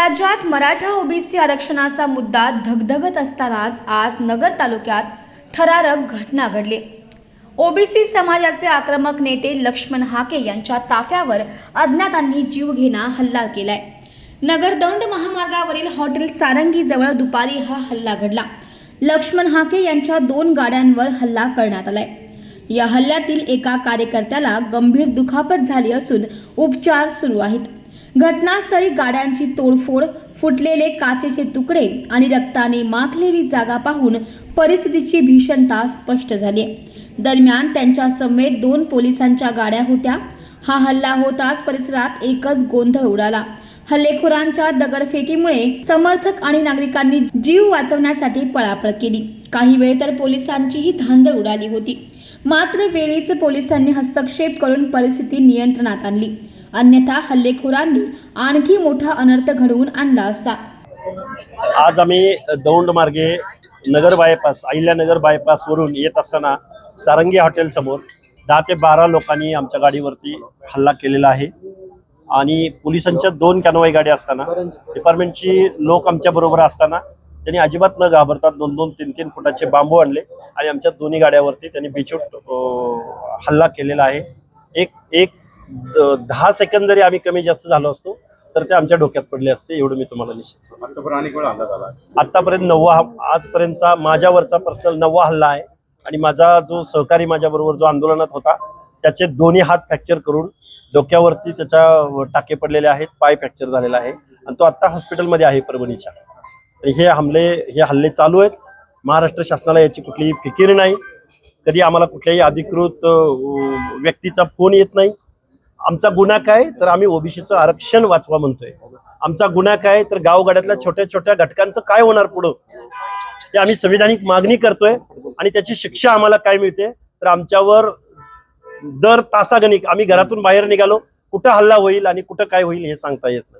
राज्यात मराठा ओबीसी आरक्षणाचा मुद्दा धगधगत असतानाच आज नगर तालुक्यात थरारक घटना घडली। ओबीसी समाजाचे आक्रमक नेते लक्ष्मण हाके यांच्या ताफ्यावर अज्ञातांनी जीवघेणा हल्ला केलाय। नगर दौंड महामार्गावरील हॉटेल सारंगी जवळ दुपारी हा हल्ला घडला। लक्ष्मण हाके यांच्या 2 गाड्यांवर हल्ला करण्यात आलाय। या हल्ल्यातील एका कार्यकर्त्याला गंभीर दुखापत झाली असून उपचार सुरू आहेत। घटनास्थळी गाड्यांची तोडफोड, फुटलेले काचेचे तुकडे आणि रक्ताने माखलेली जागा पाहून परिस्थितीची भीषणता स्पष्ट झाली। दरम्यान त्यांच्या समेत 2 पोलिसांच्या गाड्या होत्या। हा हल्ला होताच परिसरात एकच गोंधळ उडाला। हल्लेखोरांच्या दगडफेकीमुळे समर्थक आणि नागरिकांनी जीव वाचवण्यासाठी पळापळ केली। काही वेळ तर पोलिसांचीही धांदळ उडाली होती। मात्र वेळीच पोलिसांनी हस्तक्षेप करून परिस्थिती नियंत्रणात आणली, अन्यथा हल्लेखोरांनी आणखी मोठा अनर्थ घडवून आणला असता। आज आम्ही दौंड मार्गे नगर बायपास अहिल्यानगर बायपास वरून येत असताना सारंगी हॉटेल समोर 10 ते 12 लोकांनी आमच्या गाडीवरती हल्ला केलेला आहे आणि पोलिसांच्या 2 कॅनवाई गाड्या असताना डिपार्टमेंटची लोक आमच्या बरोबर असताना त्यांनी अजिबात न घाबरता 2-2, 3-3 फुटाचे बांबू आणले आणि आमच्या दोन्ही गाड्यावरती त्यांनी बेछूट हल्ला केलेला आहे। एक 10 सेकंद जरी आम्ही कमी जास्त झालो असतो तर ते आमच्या डोक्यात पडले असते, एवढं मी तुम्हाला निश्चित सांगतो। आतापर्यंत 9वा, आजपर्यंतचा माझ्यावरचा पर्सनल 9वा हल्ला आहे आणि माझा जो सहकारी माझ्याबरोबर जो आंदोलनात होता त्याचे दोन्ही हात फ्रॅक्चर करून डोक्यावरती त्याच्या टाके पडलेले आहेत, पाय फ्रॅक्चर झालेला आहे आणि तो आता हॉस्पिटलमध्ये आहे परभणीच्या। हे हल्ले चालू आहेत। महाराष्ट्र शासनाला याची कुठलीही फिकीर नाही। कधी आम्हाला कुठल्याही अधिकृत व्यक्तीचा फोन येत नाही। आमचा गुन्हा काय तर आम्ही ओबीसीचं आरक्षण वाचवा म्हणतोय। आमचा गुन्हा काय तर गावगाड्यातल्या छोट्या छोट्या घटकांचं काय होणार पुढं ते आम्ही संविधानिक मागणी करतोय आणि त्याची शिक्षा आम्हाला काय मिळते तर आमच्यावर दर तासागणिक आम्ही घरातून बाहेर निघालो कुठं हल्ला होईल आणि कुठं काय होईल हे सांगता येत नाही।